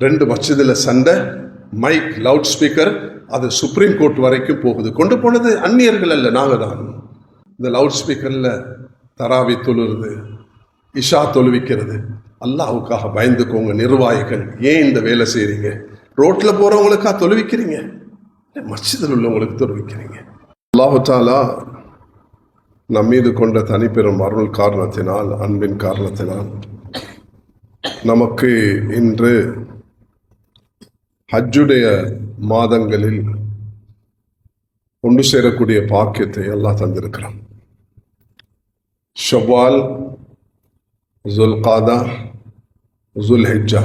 2 மஸ்ஜிதில் சண்டை, mic, loud speaker, அது சுப்ரீம் கோர்ட் வரைக்கும் போகுது. கொண்டு போனது அந்நியர்கள் அல்ல, நாங்கள் தான். இந்த லவுட் ஸ்பீக்கரில் தராவி தொழுறது, இஷா தொழுவிக்கிறது. அல்லாஹ்வுக்காக பயந்துக்கோங்க நிர்வாகிகள். ஏன் இந்த வேலை செய்கிறீங்க? ரோட்டில் போகிறவங்களுக்கா தொழுவிக்கிறீங்க? மஸ்ஜிதில் உள்ளவங்களுக்கு தொழுவிக்கிறீங்க. அல்லாஹு தஆலா நம் மீது கொண்ட தனிப்பெரும் அருள் காரணத்தினால், அன்பின் காரணத்தினால் நமக்கு இன்று ஹஜ்ஜுடைய மாதங்களில் ஒன்று சேரக்கூடிய பாக்கியத்தை அல்லாஹ் தந்திருக்கிறான். ஷவ்வால், ஜுல்காதா, ஜுல்ஹிஜ்ஜா,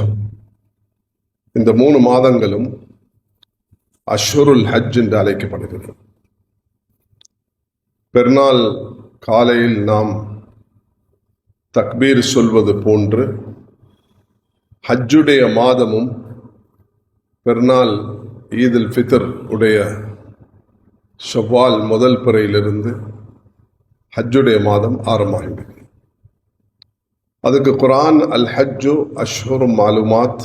இந்த 3 மாதங்களும் அஷ்ஹுருல் ஹஜ் என்று அழைக்கப்படுகிறது. பெருநாள் காலையில் நாம் தக்பீர் சொல்வது போன்று ஹஜ்ஜுடைய மாதமும் பெருநாள் ஈதுல் ஃபித்ர் உடைய ஷவ்வால் முதல் பிறையிலிருந்து ஹஜ்ஜுடைய மாதம் ஆரம்பமாகின்றது. அதுக்கு குர்ஆன் அல் ஹஜ்ஜு அஷ்ஹுரும் மாலுமாத்,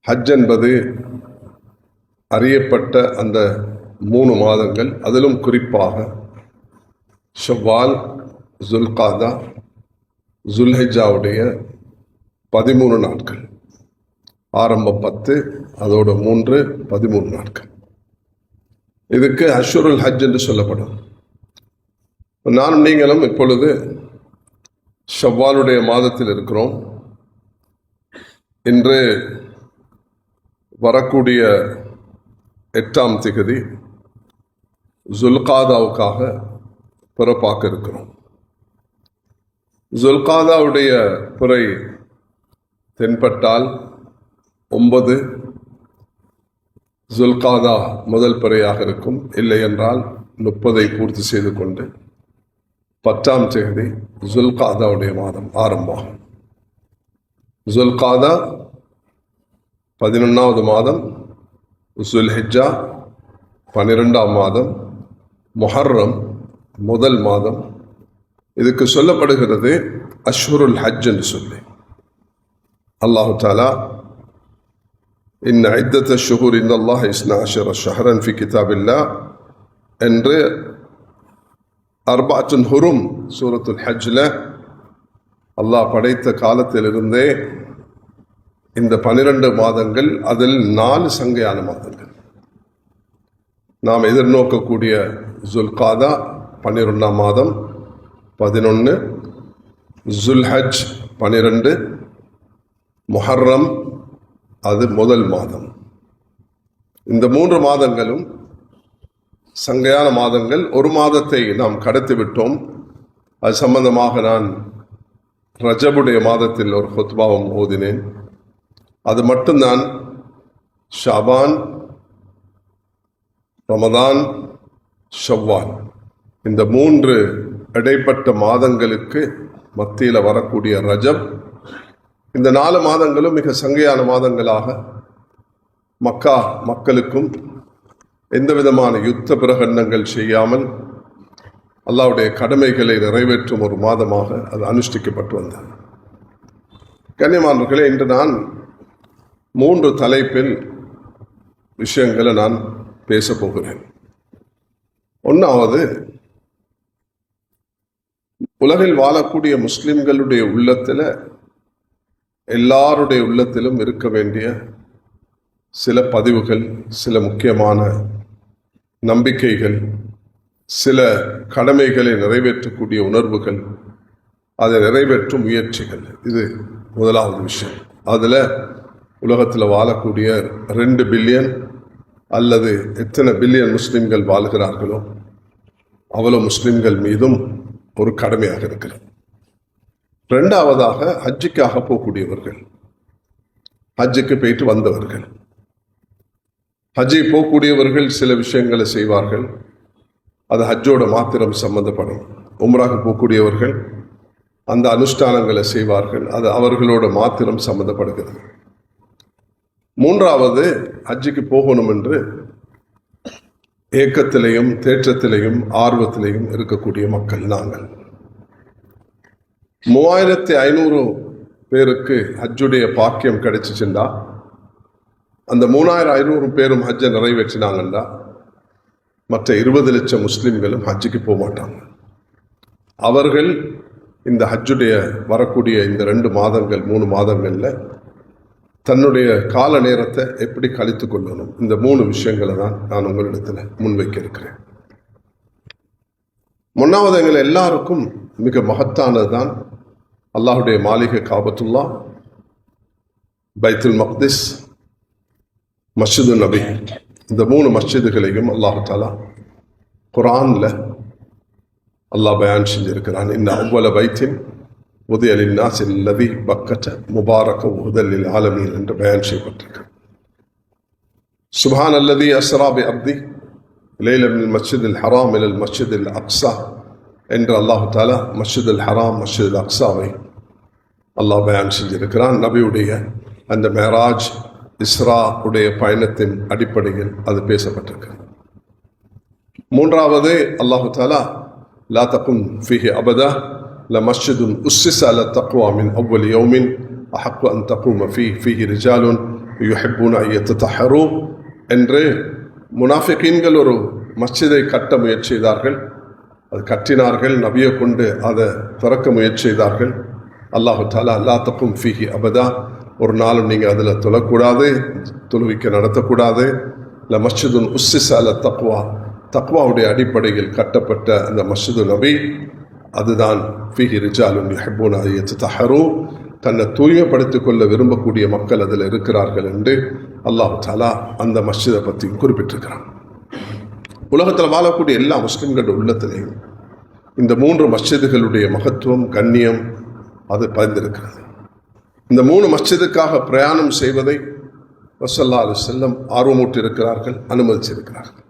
ஹஜ் என்பது அறியப்பட்ட அந்த 3 மாதங்கள், அதிலும் குறிப்பாக ஷவ்வால், ஜுல்காதா, ஜுல்ஹிஜ்ஜாவுடைய 13 நாட்கள், ஆரம்பம் 10, அதோட 3, 13 நாட்கள். இதுக்கு அஷ்ஹுருல் ஹஜ் என்று சொல்லப்படும். நானும் நீங்களும் இப்பொழுது ஷவ்வாலுடைய மாதத்தில் இருக்கிறோம். இன்று வரக்கூடிய 8ஆம் திகதி ஜுல்காதாவுக்காக பிறப்பாக்க இருக்கிறோம். ஜுல்காதாவுடைய பிறை தென்பட்டால் 9 ஜுல்காதா முதல் பிறையாக இருக்கும். இல்லை என்றால் 30 பூர்த்தி செய்து கொண்டு 10ஆம் தேதி ஜுல்காதாவுடைய மாதம் ஆரம்பமாகும். ஜுல்காதா 11வது மாதம், ஜுல்ஹிஜ்ஜா 12ஆம் மாதம், முஹர்ரம் முதல் மாதம். இதுக்கு சொல்லப்படுகிறது அஷ்ஹுருல் ஹஜ் என்று சொல்லி. அல்லாஹு தஆலா இன்ன இத்தத ஷுஹூர் இன்தல்லாஹ் 12 ஷஹ்ரன் ஃபி கிதாபில்லாஹ் என்று அர்பஅத்துன் ஹுரும் சூரத்துல் ஹஜ்ல அல்லாஹ் படைத்த காலத்திலிருந்தே இந்த 12 மாதங்கள், அதில் 4 சங்கையான மாதங்கள். நாம் எதிர்நோக்கக்கூடிய ஜுல்காதா 12ஆம் மாதம் 11, ஜுல்ஹஜ் 12, முஹர்ரம் அது முதல் மாதம். இந்த 3 மாதங்களும் சங்கையான மாதங்கள். ஒரு மாதத்தை நாம் கடத்தி விட்டோம். அது சம்பந்தமாக நான் ரஜபுடைய மாதத்தில் ஒரு ஹுத்பாவும் ஓதினேன். அது மட்டும்தான். ஷாபான், ரமதான், ஷவ்வால், இந்த 3 இடைப்பட்ட மாதங்களுக்கு மத்தியில் வரக்கூடிய ரஜப், இந்த 4 மாதங்களும் மிக சங்கையான மாதங்களாக மக்கா மக்களுக்கும் எந்த விதமான யுத்த பிரகடனங்கள் செய்யாமல் அல்லாஹ்வுடைய கடமைகளை நிறைவேற்றும் ஒரு மாதமாக அது அனுஷ்டிக்கப்பட்டு வந்தது. கண்ணியமானவர்களே, இன்று நான் 3 தலைப்பில் விஷயங்களை நான் பேச போகிறேன். 1வது, உலகில் வாழக்கூடிய முஸ்லிம்களுடைய உள்ளத்தில், எல்லாருடைய உள்ளத்திலும் இருக்க வேண்டிய சில பதிவுகள், சில முக்கியமான நம்பிக்கைகள், சில கடமைகளை நிறைவேற்றக்கூடிய உணர்வுகள், அதை நிறைவேற்றும் முயற்சிகள். இது முதலாவது விஷயம். அதில் உலகத்தில் வாழக்கூடிய 2 பில்லியன் அல்லது எத்தனை பில்லியன் முஸ்லிம்கள் வாழ்கிறார்களோ அவ்வளோ முஸ்லிம்கள் மீதும் ஒரு கடமையாக இருக்கிறது. 2வதாக, ஹஜ்ஜுக்காக போகக்கூடியவர்கள், ஹஜ்ஜுக்கு போயிட்டு வந்தவர்கள். ஹஜ்ஜை போகக்கூடியவர்கள் சில விஷயங்களை செய்வார்கள், அது ஹஜ்ஜோட மாத்திரம் சம்பந்தப்படும். உம்ராக்கு போகக்கூடியவர்கள் அந்த அனுஷ்டானங்களை செய்வார்கள், அது அவர்களோட மாத்திரம் சம்பந்தப்படுகிறது. 3வது, ஹஜ்ஜுக்கு போகணும் என்று ஏக்கத்திலையும் தேற்றத்திலையும் ஆர்வத்திலையும் இருக்கக்கூடிய மக்கள் நாங்கள். 3500 பேருக்கு ஹஜ்ஜுடைய பாக்கியம் கிடைச்சிச்சுண்டா, அந்த 3500 பேரும் ஹஜ்ஜை நிறைவேற்றினாங்கன்னா மற்ற 20 லட்சம் முஸ்லிம்களும் ஹஜ்ஜுக்கு போக மாட்டாங்க. அவர்கள் இந்த ஹஜ்ஜுடைய வரக்கூடிய இந்த 2 மாதங்கள் 3 மாதங்களில் தன்னுடைய கால நேரத்தை எப்படி கழித்து கொள்ளணும், இந்த 3 விஷயங்களை தான் நான் உங்களிடத்தில் முன்வைக்க இருக்கிறேன். முன்னாவது எங்களை எல்லாருக்கும் மிக மகத்தானது தான் அல்லாஹுடைய மாளிகை காபத்துல்லா, பைத்துல் மக்திஸ், மஸ்ஜிது நபி. இந்த 3 மஸ்ஜிதுகளையும் அல்லாஹு தாலா குர்ஆன்ல அல்லாஹ் பயான் செஞ்சிருக்கிறான். இன்ன அவ்வல பைத்தின் உதய லின்னாஸ் அல்லதி பக்கத முபாரக ஹுதல் லில் ஆலமீன் என்று பயான் செய்யப்பட்டிருக்கு. சுப்ஹான் அல்லதி அஸ்ரா பி அப்தி லைலன் மினல் மஸ்ஜிதில் ஹராம் இலல் மஸ்ஜிதில் அக்ஸா என்று அல்லாஹு தாலா மஸ்ஜிதுல் ஹராம் மஸ்ஜிதுல் அக்ஸாவை அல்லாஹ் பயான் செஞ்சிருக்கிறான். நபியுடைய அந்த மேராஜ் இஸ்ரா உடைய பயணத்தின் அடிப்படையில் அது பேசப்பட்டிருக்கு. மூன்றாவது அல்லாஹு தாலா லா தகும் ஃபீஹி அபதா லமஸ்ஜிதுன் உஸ்ஸிஸ அலா தக்வா மின் அவ்வல் யௌமின் அஹக்கு அன் தகூம ஃபீஹி ரிஜாலுன் யுஹிப்பூன அன் யத்தஹரு என்று முனாஃபிகீன்கள் ஒரு மஸ்ஜிதை கட்ட முயற்சி செய்தார்கள். அது கட்டினார்கள், நபியை கொண்டு அதை திறக்க முயற்சி செய்தார்கள். அல்லாஹு தாலா லா தகும் ஃபீஹி அபதா, ஒரு நாளும் நீங்கள் அதில் தொழக்கூடாது, தொழுவிக்க நடத்தக்கூடாது. இல்லை மஸ்ஜிதுன் உஸ்ஸிஸ அலா தக்வா, தக்வாவுடைய அடிப்படையில் கட்டப்பட்ட அந்த மஸ்ஜிது நபி, அதுதான் ஃபீஹி ரிஜாலுன் யுஹிப்பூன அன் யத்தஹரு, தன்னை தூய்மைப்படுத்திக் கொள்ள விரும்பக்கூடிய மக்கள் அதில் இருக்கிறார்கள் என்று அல்லாஹு தாலா அந்த மஸ்ஜிதை பற்றி குறிப்பிட்டிருக்கிறான். உலகத்தில் வாழக்கூடிய எல்லா முஸ்லிம்களுடைய உள்ளத்திலையும் இந்த 3 மஸ்ஜிதுகளுடைய மகத்துவம், கண்ணியம் அது பதிந்திருக்கிறது. இந்த 3 மஸ்ஜிதுக்காக பிரயாணம் செய்வதை ஸல்லல்லாஹு அலைஹி வஸல்லம் ஆர்வமூட்டி இருக்கிறார்கள், அனுமதிச்சிருக்கிறார்கள்.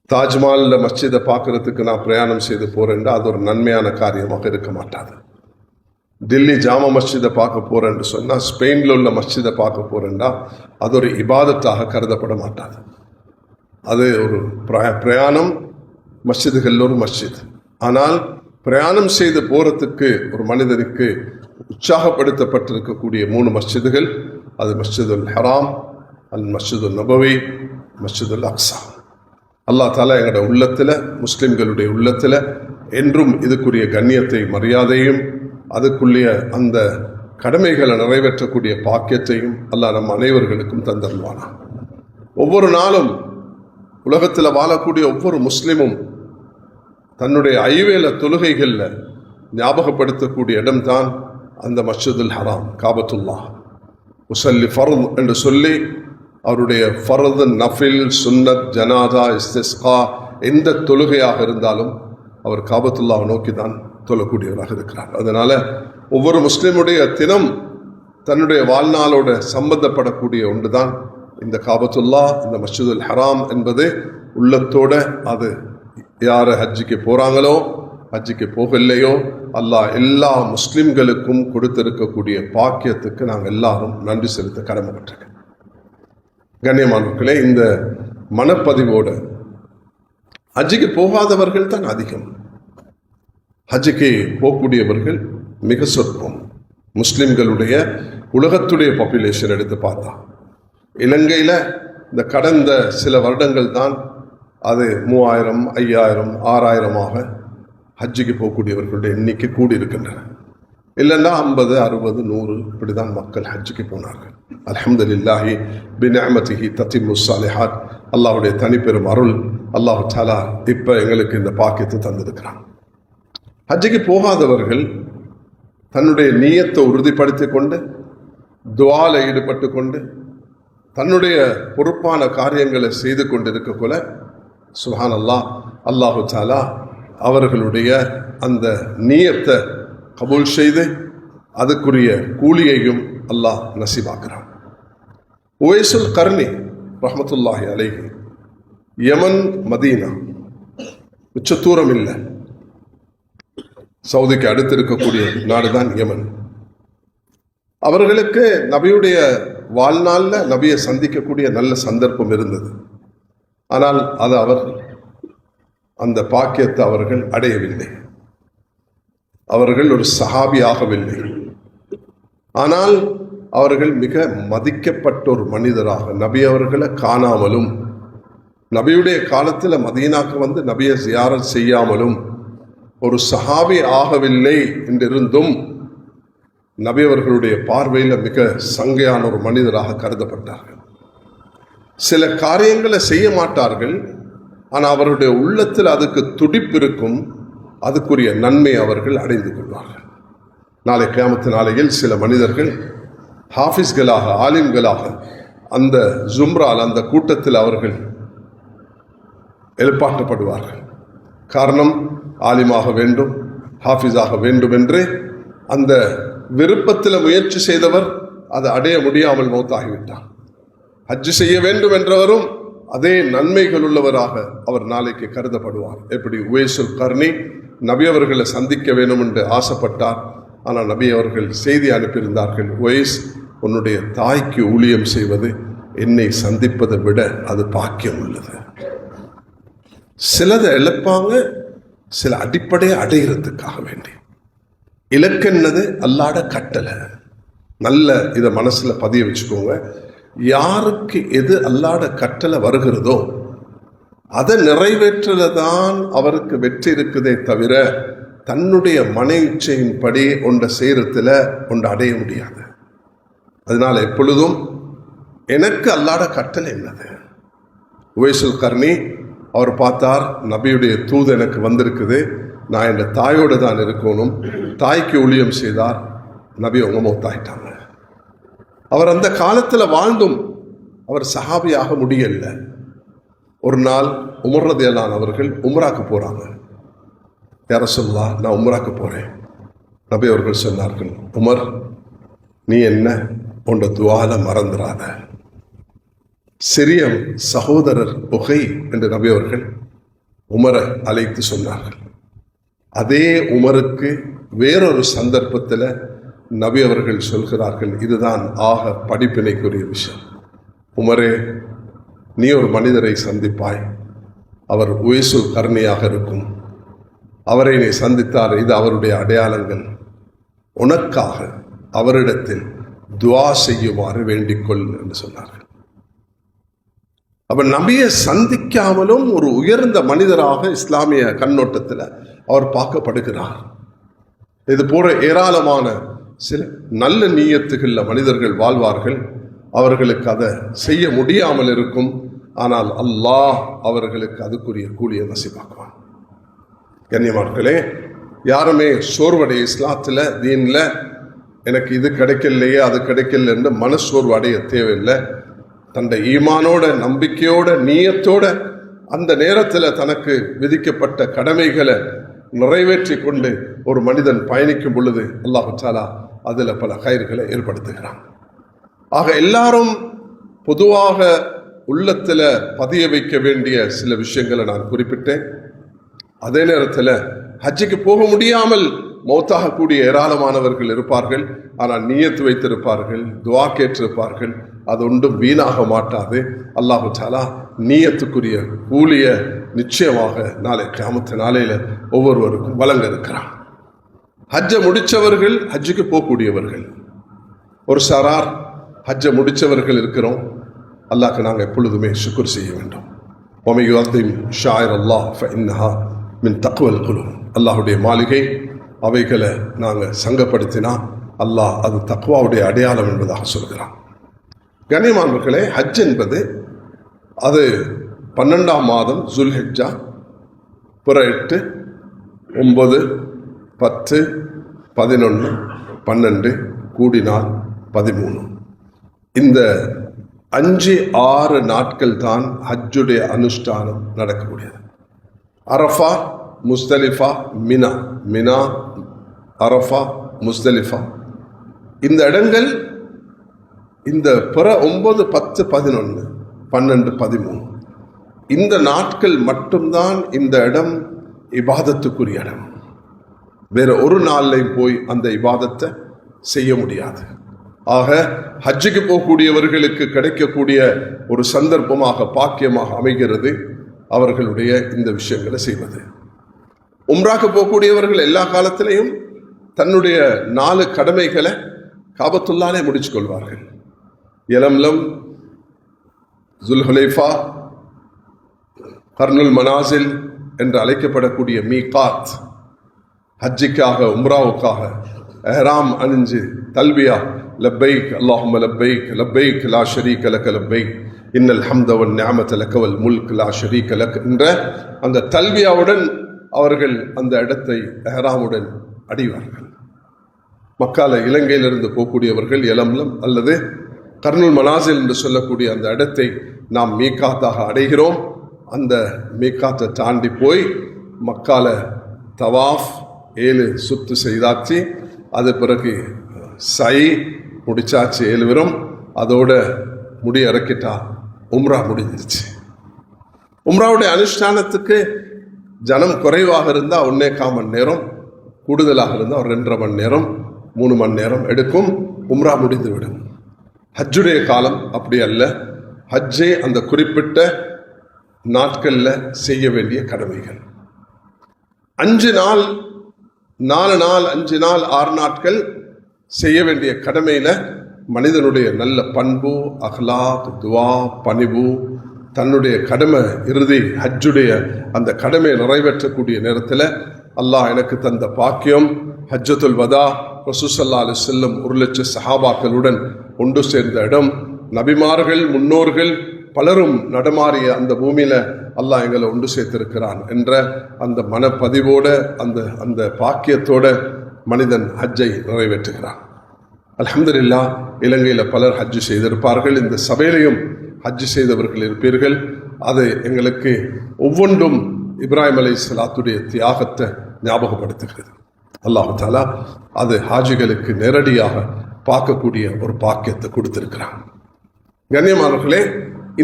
தாஜ்மஹாலில் மஸ்ஜிதை பார்க்கறதுக்கு நான் பிரயாணம் செய்து போறேன்டா அது ஒரு நன்மையான காரியமாக இருக்க மாட்டாது. டில்லி ஜாமா மஸ்ஜிதை பார்க்க போறேன்னு சொன்னால், ஸ்பெயினில் உள்ள மஸ்ஜிதை பார்க்க போறேன்டா அது ஒரு இபாதத்தாக கருதப்பட மாட்டாது. அது ஒரு பிரயாணம், மஸ்ஜிதுகளில் ஒரு மஸ்ஜித். ஆனால் பிரயாணம் செய்து போறதுக்கு ஒரு மனிதனுக்கு உற்சாகப்படுத்தப்பட்டிருக்கக்கூடிய 3 மஸ்ஜிதுகள், அது மஸ்ஜிதுல் ஹராம், அல் மஸ்ஜிதுல் நபவி, மஸ்ஜிதுல் அக்ஸா. அல்லாஹ் தாலா எங்களோட உள்ளத்தில், முஸ்லிம்களுடைய உள்ளத்தில் என்றும் இதுக்குரிய கண்ணியத்தை, மரியாதையும், அதுக்குள்ளே அந்த கடமைகளை நிறைவேற்றக்கூடிய பாக்கியத்தையும் அல்லாஹ் நம் அனைவர்களுக்கும் தந்தருவானா. ஒவ்வொரு நாளும் உலகத்தில் வாழக்கூடிய ஒவ்வொரு முஸ்லிமும் தன்னுடைய ஐவேல தொழுகைகளில் ஞாபகப்படுத்தக்கூடிய இடம்தான் அந்த மஸ்ஜிதுல் ஹராம், காபத்துல்லா. உசல்லி ஃபர்த் என்று சொல்லி அவருடைய ஃபர்து, நஃபில், சுன்னத், ஜனாதா, இஸ்திஸ்கா எந்த தொழுகையாக இருந்தாலும் அவர் காபத்துல்லாவை நோக்கி தான் தொழக்கூடியவராக இருக்கிறார். அதனால ஒவ்வொரு முஸ்லிமுடைய தினம் தன்னுடைய வாழ்நாளோட சம்பந்தப்படக்கூடிய ஒன்று தான் இந்த காபத்துல்லா, இந்த மஸ்ஜிதுல் ஹராம் என்பது. உள்ளத்தோட அது யார் ஹஜ்ஜிக்கு போகிறாங்களோ, ஹஜ்ஜிக்கு போகலையோ, அல்லாஹ் எல்லா முஸ்லிம்களுக்கும் கொடுத்திருக்கக்கூடிய பாக்கியத்துக்கு நாங்கள் எல்லாரும் நன்றி செலுத்த கடமைப்பட்டிருக்கோம். கண்ணியமானவர்களே, இந்த மனப்பதிவோட ஹஜ்ஜிக்கு போகாதவர்கள் தான் அதிகம். ஹஜ்ஜிக்கு போகக்கூடியவர்கள் மிக சொற்பம். முஸ்லிம்களுடைய உலகத்துடைய பாப்புலேஷன் எடுத்து பார்த்தா இலங்கையில் இந்த கடந்த சில வருடங்கள் தான் அது 3000, 5000, 6000 ஹஜ்ஜிக்கு போகக்கூடியவர்களுடைய எண்ணிக்கை கூடி இருக்கின்றன. இல்லைன்னா 50, 60, 100 இப்படி தான் மக்கள் ஹஜ்ஜிக்கு போனார்கள். அல்ஹம்துலில்லாஹி பிநிஅமதிஹி தத்திம்மு ஸாலிஹாத். அல்லாஹ்வுடைய தனிப்பெரும் அருள், அல்லாஹ் தஆலா இப்போ எங்களுக்கு இந்த பாக்கியத்தை தந்திருக்கிறான். ஹஜ்ஜிக்கு போகாதவர்கள் தன்னுடைய நியத்தை உறுதிப்படுத்தி கொண்டு, துஆல ஈடுபட்டு கொண்டு, தன்னுடைய பொறுப்பான காரியங்களை செய்து கொண்டிருக்கக்குள்ள சுப்ஹானல்லாஹ், அல்லாஹு தஆலா அவர்களுடைய அந்த நியத்தை கபூல் செய்து அதுக்குரிய கூலியையும் அல்லாஹ் நசீபாக்குறான். உவைசுல் கர்னி ரஹ்மத்துல்லாஹி அலைஹி, யமன், மதீனா, மிச்ச தூரம் இல்லை, சவுதிக்கு அடுத்து இருக்கக்கூடிய நாடுதான் யமன். அவர்களுக்கு நபியுடைய வாழ்நாளில் நபியை சந்திக்கக்கூடிய நல்ல சந்தர்ப்பம் இருந்தது. ஆனால் அது அந்த பாக்கியத்தை அவர்கள் அடையவில்லை. அவர்கள் ஒரு சஹாபி ஆகவில்லை. ஆனால் அவர்கள் மிக மதிக்கப்பட்ட ஒரு மனிதராக, நபி அவர்களை காணாமலும், நபியுடைய காலத்தில் மதீனாக்கு வந்து நபியை ஜியாரத் செய்யாமலும் ஒரு சஹாபி ஆகவில்லை என்றிருந்தும் நபி அவர்களுடைய பார்வையில் மிக சங்கையான ஒரு மனிதராக கருதப்பட்டார்கள். சில காரியங்களை செய்ய மாட்டார்கள், ஆனால் அவருடைய உள்ளத்தில் அதுக்கு துடிப்பு இருக்கும், அதுக்குரிய நன்மை அவர்கள் அடைந்து கொள்வார்கள். நாளை கியாமத்து நாளையில் சில மனிதர்கள் ஹாஃபிஸ்களாக, ஆலிம்களாக அந்த ஜும்ரால், அந்த கூட்டத்தில் அவர்கள் எழுப்பாட்டப்படுவார்கள். காரணம், ஆலிமாக வேண்டும், ஹாஃபிஸாக வேண்டும் என்று அந்த விருப்பத்தில் முயற்சி செய்தவர் அதை அடைய முடியாமல் மௌத்தாகிவிட்டார். ஹஜ்ஜு செய்ய வேண்டும் என்றவரும் அதே நன்மைகள் உள்ளவராக அவர் நாளைக்கு கருதப்படுவார். எப்படி உவைசுல் கர்னி நபி அவர்களை சந்திக்க வேண்டும் என்று ஆசைப்பட்டார். ஆனால் நபி அவர்கள் செய்தி அனுப்பியிருந்தார்கள், உவைஸ், உன்னுடைய தாய்க்கு ஊழியம் செய்வது என்னை சந்திப்பதை விட அது பாக்கியம் உள்ளது. சிலதை இழப்பாங்க, சில அடிப்படையை அடைகிறதுக்காக வேண்டி. இலக்கென்னது அல்லாட கட்டளை. நல்ல இதை மனசுல பதிய வச்சுக்கோங்க. யாருக்கு எது அல்லாட கட்டளை வருகிறதோ அதை நிறைவேற்றதான் அவருக்கு வெற்றி இருக்குதே தவிர தன்னுடைய மன இச்சையின்படி ஒன்றை செய்யறதுல ஒன்றை அடைய முடியாது. அதனால எப்பொழுதும் எனக்கு அல்லாட கட்டளை என்னது. உவைசுல் கர்னி அவர் பார்த்தார், நபியுடைய தூது எனக்கு வந்திருக்குது, நான் என் தாயோடு தான் இருக்கணும். தாய்க்கு ஊழியம் செய்தார். நபி அவங்க மௌத்தாயிட்டாங்க. அவர் அந்த காலத்தில் வாழ்ந்தும் அவர் சஹாபியாக முடியல. ஒரு நாள் உமர் ரலியல்லாஹு அன்ஹு அவர்கள் உம்ராக்கு போறாங்க. யா ரசூலல்லாஹ், நான் உம்ராக்கு போறேன். நபி அவர்கள் சொன்னார்கள், உமர், நீ என்ன உண்ட துவால மறந்துடாத. சிறிய சகோதரர் உகை என்று நபி அவர்கள் உமரை அழைத்து சொன்னார்கள். அதே உமருக்கு வேறொரு சந்தர்ப்பத்தில் நபி அவர்கள் சொல்கிறார்கள், இதுதான் ஆக படிப்பினைக்குரிய விஷயம். உமரே, நீ ஒரு மனிதரை சந்திப்பாய், அவர் உவைசுல் கர்னியாக இருக்கும். அவரை நீ சந்தித்தார், இது அவருடைய அடையாளங்கள். உனக்காக அவரிடத்தில் துவா செய்யுமாறு வேண்டிக்கொள் என்று சொன்னார்கள். அப்ப நபியை சந்திக்காமலும் ஒரு உயர்ந்த மனிதராக இஸ்லாமிய கண்ணோட்டத்தில் அவர் பார்க்கப்படுகிறார். இது போன்ற ஏராளமான சில நல்ல நீயத்துகள்ல மனிதர்கள் வாழ்வார்கள். அவர்களுக்கு அதை செய்ய முடியாமல் இருக்கும். ஆனால் அல்லாஹ் அவர்களுக்கு அதுக்குரிய கூலியை நசீபாக்குவான். கண்ணியமானவர்களே, யாருமே சோர்வடைய இஸ்லாத்தில் தீன்ல எனக்கு இது கிடைக்கலையே அது கிடைக்கல என்று மனசோர்வு அடைய தேவையில்லை. தன்னை ஈமானோட, நம்பிக்கையோட, நீயத்தோட அந்த நேரத்தில் தனக்கு விதிக்கப்பட்ட கடமைகளை நிறைவேற்றி கொண்டு ஒரு மனிதன் பயணிக்கும் பொழுது அல்லாஹ் தஆலா அதில் பல கயிறுகளை ஏற்படுத்துகிறான். ஆக எல்லாரும் பொதுவாக உள்ளத்தில் பதிய வைக்க வேண்டிய சில விஷயங்களை நான் குறிப்பிட்டேன். அதே நேரத்தில் ஹஜ்ஜுக்கு போக முடியாமல் மௌத்தாகக்கூடிய ஏராளமானவர்கள் இருப்பார்கள். ஆனால் நியத்து வைத்திருப்பார்கள், துவா கேட்டிருப்பார்கள். அது ஒன்றும் வீணாக மாட்டாது. அல்லாஹு தஆலா நியத்துக்குரிய கூலிய நிச்சயமாக நாளை கியாமத்து நாளையில ஒவ்வொருவருக்கும் வழங்க இருக்கிறான். ஹஜ்ஜை முடித்தவர்கள், ஹஜ்ஜுக்கு போகக்கூடியவர்கள், ஒரு சாரார் ஹஜ்ஜை முடித்தவர்கள் இருக்கிறோம். அல்லாஹ்க்கு நாங்கள் எப்பொழுதுமே ஷுக்ர் செய்ய வேண்டும். وَمَن يُعَظِّمْ شَعَائِرَ اللَّهِ فَإِنَّهَا مِن تَقْوَى الْقُلُوبِ. அல்லாஹுடைய மாளிகை, அவைகளை நாங்கள் சங்கப்படுத்தினா அல்லாஹ் அது தக்வாவுடைய அடையாளம் என்பதாக சொல்கிறான். கண்ணியமானவர்களே, ஹஜ் என்பது அது 12ஆம் மாதம் ஜுல்ஹிஜ்ஜா, பிற 8, 9, 10, 11, 12 கூடினால் 13. இந்த 5-6 நாட்கள் தான் ஹஜ்ஜுடைய அனுஷ்டானம் நடக்கக்கூடியது. அரஃபா, முஸ்தலிஃபா, மினா, மினா, அரஃபா, முஸ்தலிஃபா, இந்த இடங்கள் இந்த பிற 9, 10, 11, 12, 13 இந்த நாட்கள் மட்டும்தான் இந்த இடம் இபாதத்துக்குரிய இடம். வேற ஒரு நாள்லையும் போய் அந்த இபாதத்தை செய்ய முடியாது. ஆக ஹஜ்ஜுக்கு போகக்கூடியவர்களுக்கு கிடைக்கக்கூடிய ஒரு சந்தர்ப்பமாக, பாக்கியமாக அமைகிறது அவர்களுடைய இந்த விஷயங்களை செய்வது. உம்ராக்கு போகக்கூடியவர்கள் எல்லா காலத்திலையும் தன்னுடைய 4 கடமைகளை காபத்துல்லாலே முடிச்சு கொள்வார்கள். யலம்லம், ஜுல்ஹுலைஃபா, கர்னுல் மனாசில் என்று அழைக்கப்படக்கூடிய மீகாத், ஹஜ்ஜிக்காக உம்ராவுக்காக எஹ்ராம் அணிஞ்சு தல்பியா லப்பைக் அல்லாஹும்ம லப்பைக் லப்பைக் லா ஷரீக லக லப்பைக் இன்னல் ஹம்த வன் நிஅமத லக வல் முல்க் லா ஷரீக லக் என்ற அந்த தல்பியாவுடன் அவர்கள் அந்த இடத்தை எஹ்ராமுடன் அடைவார்கள். மக்கால இலங்கையிலிருந்து போகக்கூடியவர்கள் யலம்லம் அல்லது கர்னுல் மனாசில் என்று சொல்லக்கூடிய அந்த இடத்தை நாம் மீகாத்தாக அடைகிறோம். அந்த மீகாத்தை தாண்டி போய் மக்கால தவாஃப் 7 சுத்து செய்தாச்சு. அது பிறகு சை முடிச்சாச்சு 7 பேரும். அதோட முடி இறக்கிட்டா உம்ரா முடிஞ்சிருச்சு. உம்ராவுடைய அனுஷ்டானத்துக்கு ஜனம் குறைவாக இருந்தால் 1.25 மணி நேரம், கூடுதலாக இருந்தால் 2.5 மணி நேரம் 3 மணி நேரம் எடுக்கும். உம்ரா முடிந்து விடும். ஹஜ்ஜுடைய காலம் அப்படி அல்ல. ஹஜ்ஜே அந்த குறிப்பிட்ட நாட்களில் செய்ய வேண்டிய கடமைகள் 5 நாள் 4 நாள் 5 நாள் 6 நாட்கள் செய்ய வேண்டிய கடமையில மனிதனுடைய நல்ல பண்பு, அஹ்லாக், துவா, பணிவு, தன்னுடைய கடமை இறுதி ஹஜ்ஜுடைய அந்த கடமையை நிறைவேற்றக்கூடிய நேரத்தில் அல்லாஹ் எனக்கு தந்த பாக்கியம் ஹஜ்ஜத்துல் வதா, ரசூல் ஸல்லல்லாஹு அலைஹி வஸல்லம் 1 லட்சம் சஹாபாக்களுடன் ஒன்று சேர்ந்த இடம், நபிமார்கள் முன்னோர்கள் பலரும் நடமாறிய அந்த பூமியில அல்லாஹ் எங்களை ஒன்று சேர்த்திருக்கிறான் என்ற அந்த மனப்பதிவோட அந்த பாக்கியத்தோட மனிதன் ஹஜ்ஜை நிறைவேற்றுகிறான். அல்ஹம்துலில்லாஹ், இலங்கையில் பலர் ஹஜ்ஜு செய்திருப்பார்கள். இந்த சபையிலையும் ஹஜ்ஜு செய்தவர்கள் இருப்பீர்கள். அது எங்களுக்கு ஒவ்வொன்றும் இப்ராஹிம் அலைஹிஸ்ஸலாத்துடைய தியாகத்தை ஞாபகப்படுத்துகிறது. அல்லாஹ் தஆலா அது ஹாஜிகளுக்கு நேரடியாக பார்க்கக்கூடிய ஒரு பாக்கியத்தை கொடுத்திருக்கிறான். கண்ணியமானவர்களே,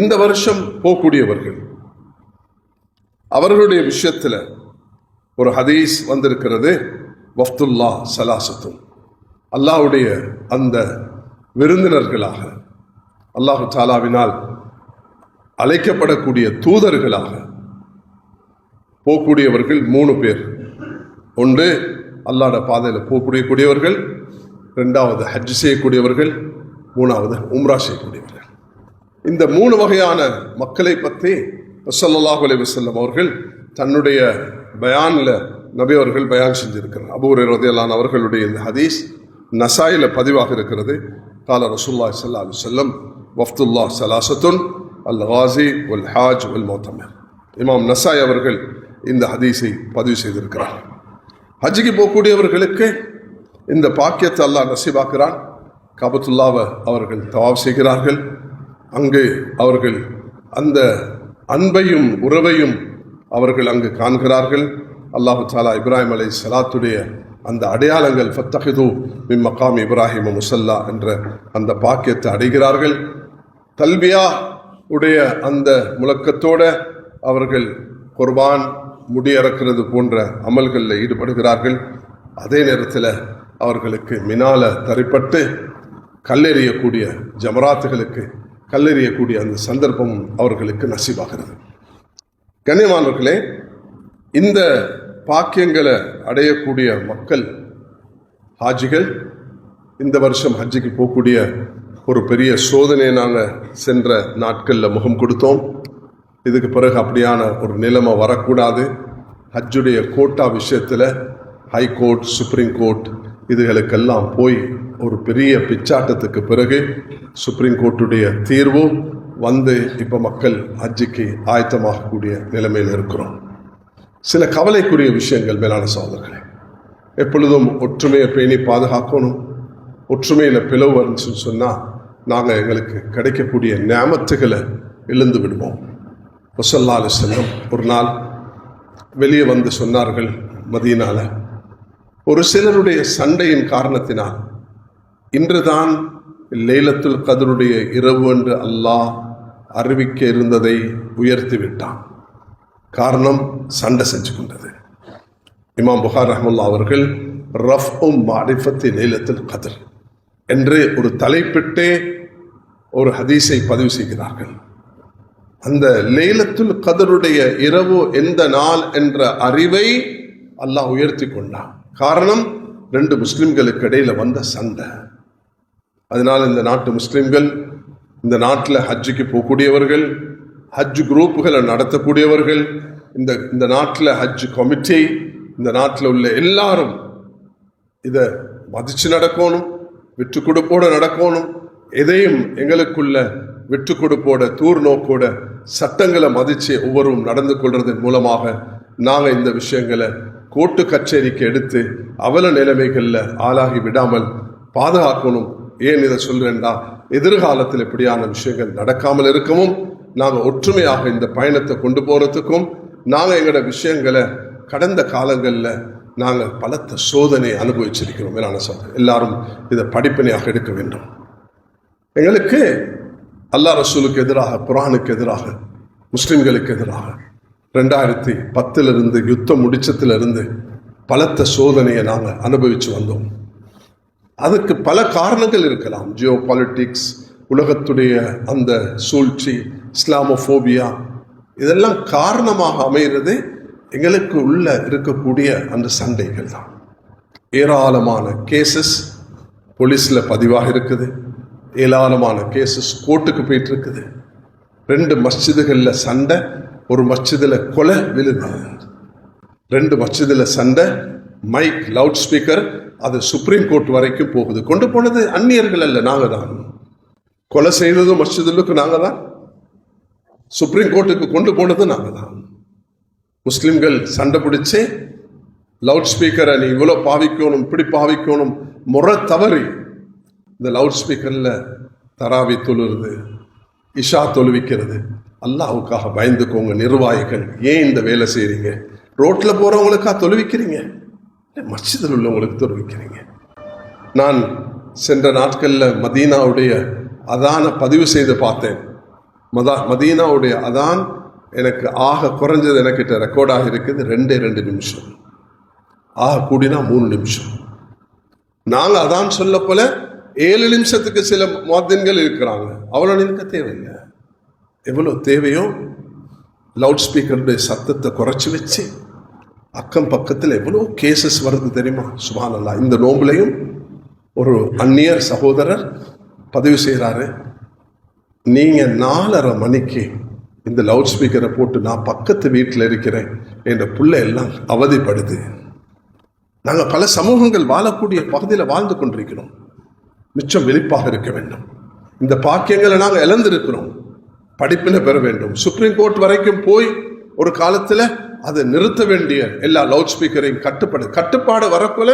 இந்த வருஷம் போகக்கூடியவர்கள் அவர்களுடைய விஷயத்தில் ஒரு ஹதீஸ் வந்திருக்கிறது. வஃப்துல்லா சலாசத்தும், அல்லாஹ்வுடைய அந்த விருந்தினர்களாக அல்லாஹு தாலாவினால் அழைக்கப்படக்கூடிய தூதர்களாக போகக்கூடியவர்கள் 3 பேர். ஒன்று அல்லாஹ்வுடைய பாதையில் போகக்கூடியவர்கள், 2வது ஹஜ் செய்யக்கூடியவர்கள், 3வது உம்ரா செய்யக்கூடியவர்கள். இந்த 3 வகையான மக்களை பற்றி ஸல்லல்லாஹு அலைஹி வஸல்லம் அவர்கள் தன்னுடைய பயானில் நபி அவர்கள் பயான் செஞ்சிருக்கிறார். அபூ ஹுரைரா ரலியல்லாஹு அன்ஹு அவர்களுடைய இந்த ஹதீஸ் நசாயில பதிவாக இருக்கிறது. கால ரசூலுல்லாஹி ஸல்லல்லாஹு அலைஹி வஸல்லம் வஃப்துல்லாஹ் ஸலாஸத்துன் அல் காஸி வல் ஹாஜ் வல் முஅத்தமிர். இமாம் நசாய் அவர்கள் இந்த ஹதீஸை பதிவு செய்திருக்கிறார். ஹஜ்ஜுக்கு போகக்கூடியவர்களுக்கு இந்த பாக்கியத்தை அல்லாஹ் நசீபாக்குறான். காபத்துல்லாவை அவர்கள் தவாஃப் செய்கிறார்கள். அங்கு அவர்கள் அந்த அன்பையும் உறவையும் அவர்கள் அங்கு காண்கிறார்கள். அல்லாஹு தஆலா இப்ராஹிம் அலைஹிஸ்ஸலாத்துடைய அந்த அடையாளங்கள் ஃபத்தஹிது மின் மகாம் இப்ராஹிம் முஸல்லா என்ற அந்த பாக்கியத்தை அடைகிறார்கள். தல்பியா உடைய அந்த முழக்கத்தோடு அவர்கள் குர்பான், முடியறக்கிறது போன்ற அமல்களில் ஈடுபடுகிறார்கள். அதே நேரத்தில் அவர்களுக்கு மினால தரிப்பட்டு கல்லெறியக்கூடிய ஜமராத்துகளுக்கு கல்லெறியக்கூடிய அந்த சந்தர்ப்பம் அவர்களுக்கு நசீபாகிறது. கண்ணியமானவர்களே, இந்த பாக்கியங்களை அடையக்கூடிய மக்கள் ஹாஜிகள் இந்த வருஷம் ஹஜ்ஜுக்கு போகக்கூடிய ஒரு பெரிய சோதனையை நாங்கள் சென்ற நாட்களில் முகம் கொடுத்தோம். இதுக்கு பிறகு அப்படியான ஒரு நிலைமை வரக்கூடாது. ஹஜ்ஜுடைய கோட்டா விஷயத்தில் ஹைகோர்ட், சுப்ரீம் கோர்ட் இதுகளுக்கெல்லாம் போய் ஒரு பெரிய பிச்சாட்டத்துக்கு பிறகு சுப்ரீம் கோர்ட்டுடைய தீர்வு வந்து இப்போ மக்கள் ஹஜ்ஜுக்கு ஆயத்தமாகக்கூடிய நிலைமையில் இருக்கிறோம். சில கவலைக்குரிய விஷயங்கள் மேலான சகோதரர்களே, எப்பொழுதும் ஒற்றுமையை பேணி பாதுகாக்கணும். ஒற்றுமையில் பிளவு வந்துச்சுன்னு சொன்னால் நாங்கள் எங்களுக்கு கிடைக்கக்கூடிய நியாமத்துகளை இழந்து விடுவோம். ஸல்லல்லாஹு அலைஹி வஸல்லம் ஒரு நாள் வெளியே வந்து சொன்னார்கள், மதீனால ஒரு சிலருடைய சண்டையின் காரணத்தினால் இன்றுதான் லைலத்துல் கத்ருடைய இரவு என்று அல்லாஹ் அறிவிக்க இருந்ததை உயர்த்தி விட்டான். காரணம் சண்டை செஞ்சு கொண்டது. இமாம் புகார் ரஹ்மத்துல்லாஹி அவர்கள் ரஃப்உ மாரிஃபத்தி லைலத்துல் கத்ர் என்று ஒரு தலைப்பிட்டே ஒரு ஹதீஸை பதிவு செய்கிறார்கள். அந்த லைலத்துல் கத்ருடைய இரவு எந்த நாள் என்ற அறிவை அல்லாஹ் உயர்த்தி கொண்டான். காரணம் 2 முஸ்லிம்களுக்கு இடையில வந்த சண்டை. அதனால் இந்த நாட்டு முஸ்லிம்கள், இந்த நாட்டில் ஹஜ்ஜுக்கு போகக்கூடியவர்கள், ஹஜ் குரூப்புகளை நடத்தக்கூடியவர்கள், இந்த நாட்டில் ஹஜ் கமிட்டி, இந்த நாட்டில் உள்ள எல்லாரும் இதை மதிச்சு நடக்கணும், விட்டு கொடுப்போட நடக்கணும். எதையும் எங்களுக்குள்ள விட்டு கொடுப்போட தூர் நோக்கோட சட்டங்களை மதிச்சு ஒவ்வொருவரும் நடந்து கொள்றதன் மூலமாக நாங்கள் இந்த விஷயங்களை கோர்ட்டு கச்சேரிக்கு எடுத்து அவல நிலைமைகளில் ஆளாகி விடாமல் பாதுகாக்கணும். ஏன் இதை சொல்றேன்டா, எதிர்காலத்தில் இப்படியான விஷயங்கள் நடக்காமல் இருக்கவும், நாங்கள் ஒற்றுமையாக இந்த பயணத்தை கொண்டு போறதுக்கும், நாங்கள் எங்களோட விஷயங்களை கடந்த காலங்களில் நாங்கள் பலத்த சோதனை அனுபவிச்சிருக்கிறோம். மேலான சோதனை எல்லாரும் இதை படிப்பினையாக எடுக்க வேண்டும். எங்களுக்கு அல்லாஹ் ரசூலுக்கு எதிராக, குர்ஆனுக்கு எதிராக, முஸ்லிம்களுக்கு எதிராக 2010 யுத்தம் முடிச்சத்திலிருந்து பலத்த சோதனையை நாங்கள் அனுபவித்து வந்தோம். அதுக்கு பல காரணங்கள் இருக்கலாம். ஜியோ பாலிட்டிக்ஸ், உலகத்துடைய அந்த சூழ்ச்சி, இஸ்லாமோஃபோபியா, இதெல்லாம் காரணமாக அமைகிறது எங்களுக்கு உள்ள இருக்கக்கூடிய அந்த சண்டைகள் தான். ஏராளமான கேசஸ் போலீஸில் பதிவாக இருக்குது, ஏராளமான கேசஸ் கோர்ட்டுக்கு போயிட்டு இருக்குது. 2 மஸ்ஜிதுகளில் சண்டை, ஒரு மஸ்ஜிதில் கொலை விழுது, 2 மஸ்ஜிதில் சண்டை, மைக் லவுட் ஸ்பீக்கர், அது சுப்ரீம் கோர்ட் வரைக்கும் போகுது. கொண்டு போனது அந்நியர்கள் அல்ல, நாங்கள் தான். கொலை செய்ததும் மஸ்ஜிதுக்கு நாங்கள் தான், சுப்ரீம் கோர்ட்டுக்கு கொண்டு போனது நாங்கள் தான். முஸ்லிம்கள் சண்டை பிடிச்சு லவுட் ஸ்பீக்கரை நீ இவ்வளோ பாவிக்கணும், இப்படி பாவிக்கணும், முறை தவறி இந்த லவுட் ஸ்பீக்கரில் தராவி தொழுறது, இஷா தொழுவிக்கிறது. அல்லாஹ்வுக்காக பயந்துக்கோங்க நிர்வாகிகள். ஏன் இந்த வேலை செய்கிறீங்க? ரோட்டில் போகிறவங்களுக்கா தொழுவிக்கிறீங்க? மஸ்ஜிதில் உள்ளவங்களுக்கு தொழுவிக்கிறீங்க. நான் சென்ற நாட்களில் மதீனாவுடைய அதானை பதிவு செய்து பார்த்தேன். மதீனாவுடைய அதான் எனக்கு ஆக குறைஞ்சது எனக்கிட்ட ரெக்கார்டாக இருக்குது 2 நிமிஷம், ஆக கூடினா 3 நிமிஷம். நாங்கள் அதான் சொல்ல போல 7 நிமிஷத்துக்கு சில முஅத்தின்கள் இருக்கிறாங்க. அவ்வளோ நிற்க தேவையில்லை. எவ்வளோ தேவையோ லவுட் ஸ்பீக்கருடைய சத்தத்தை குறைச்சி வச்சு அக்கம் பக்கத்தில் எவ்வளோ கேசஸ் வருது தெரியுமா? சுப்ஹானல்லாஹ். இந்த நோம்புலையும் ஒரு அந்நியர் சகோதரர் பதிவு செய்கிறாரு, நீங்கள் 4:30 மணிக்கு இந்த லவுட் ஸ்பீக்கரை போட்டு நான் பக்கத்து வீட்டில் இருக்கிறேன், என் பிள்ளை எல்லாம் அவதிப்படுது. நாங்கள் பல சமூகங்கள் வாழக்கூடிய பகுதியில் வாழ்ந்து கொண்டிருக்கிறோம். மிச்சம் விழிப்பாக இருக்க வேண்டும். இந்த பாக்கியங்களை நாங்கள் இழந்திருக்கிறோம். படிப்பினை பெற வேண்டும். சுப்ரீம் கோர்ட் வரைக்கும் போய் ஒரு காலத்தில் அதை நிறுத்த வேண்டிய எல்லா லவுட் ஸ்பீக்கரையும் கட்டுப்பாடு வரக்குள்ள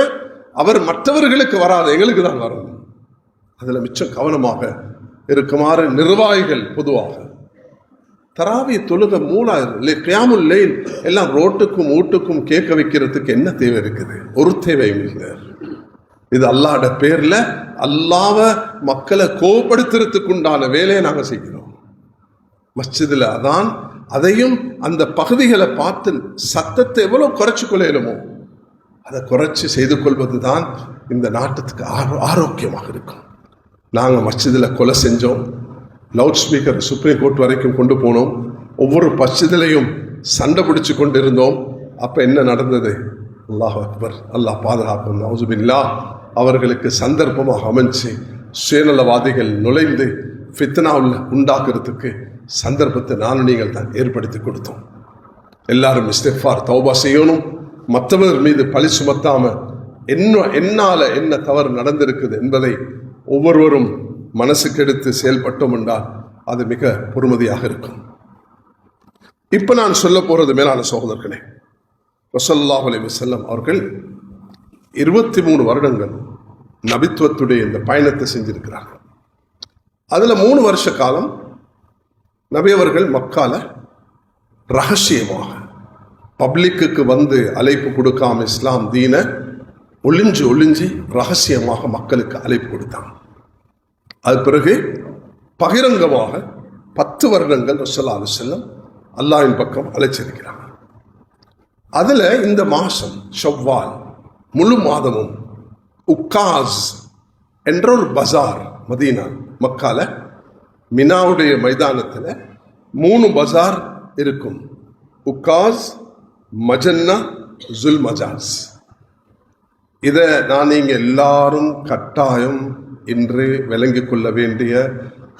அவர் மற்றவர்களுக்கு வராது, எங்களுக்கு தான் வரும். அதில் மிச்சம் கவனமாக இருக்குமாறு நிர்வாகிகள் பொதுவாக தராவி தொழுக கியாமுல் லைல் எல்லாம் ரோட்டுக்கும் வீட்டுக்கும் கேட்க வைக்கிறதுக்கு என்ன தேவை இருக்குது? ஒரு தேவையும் இல்லை. இது அல்லாஹ்வுடைய பேர்ல அல்லாஹ்வை மக்களை கோபப்படுத்துறதுக்கு உண்டான வேலையை நாங்கள் செய்கிறோம். மஸ்ஜிதில் அதான், அதையும் அந்த பகுதிகளை பார்த்து சத்தத்தை எவ்வளோ குறைச்சி கொள்ளையிலுமோ அதை குறைச்சி செய்து கொள்வது தான் இந்த நாட்டுக்கு ஆரோக்கியமாக இருக்கும். நாங்கள் மஸ்ஜிதில் கொலை செஞ்சோம், லவுட் ஸ்பீக்கர் சுப்ரீம் கோர்ட் வரைக்கும் கொண்டு போனோம், ஒவ்வொரு மஸ்ஜிதிலையும் சண்டை பிடிச்சு கொண்டு இருந்தோம். அப்போ என்ன நடந்தது? அல்லாஹ் அக்பர், அல்லாஹ் பாதுகாக்கும். நவுசுபில்லா. அவர்களுக்கு சந்தர்ப்பமாக அமைச்சு சுயநலவாதிகள் நுழைந்து ஃபித்னாவில் உண்டாக்குறதுக்கு சந்தர்ப்பத்தை நானும் நீங்கள் தான் ஏற்படுத்தி கொடுத்தோம். எல்லாரும் இஸ்திக்ஃபார் தௌபா செய்யணும். மற்றவர் மீது பழி சுமத்தாம என்னால் என்ன தவறு நடந்திருக்குது என்பதை ஒவ்வொருவரும் மனசுக்கு எடுத்து செயல்பட்டோம் என்றால் அது மிக பொறுமதியாக இருக்கும். இப்போ நான் சொல்ல போறது மேலான சகோதரர்களே, ஸல்லல்லாஹு அலைஹி வஸல்லம் அவர்கள் 23 வருடங்கள் நபித்துவத்துடைய இந்த பயணத்தை செஞ்சிருக்கிறார்கள். அதில் 3 வருஷ காலம் நபி அவர்கள் மக்கால ரகசியமாக பப்ளிக்கு வந்து அழைப்பு கொடுக்காம இஸ்லாம் தீன ஒளிஞ்சு ரகசியமாக மக்களுக்கு அழைப்பு கொடுத்தாங்க. அது பிறகு பகிரங்கமாக 10 வருடங்கள் ஸல்லல்லாஹு அலைஹி வஸல்லம் அல்லாஹ்வின் பக்கம் அழைச்சிருக்கிறாங்க. அதுல இந்த மாசம் ஷவ்வால் முழு மாதமும் உக்காஸ் என்ற ஒரு பஜார், மதீனா மக்கால மினாவுடைய மைதானத்தில் 3 பஜார் இருக்கும். உக்காஸ், மஜன்னா, ஜுல் மஜாஸ். இதை நான் நீங்க எல்லாரும் கட்டாயம் இன்று விளங்கிக் கொள்ள வேண்டிய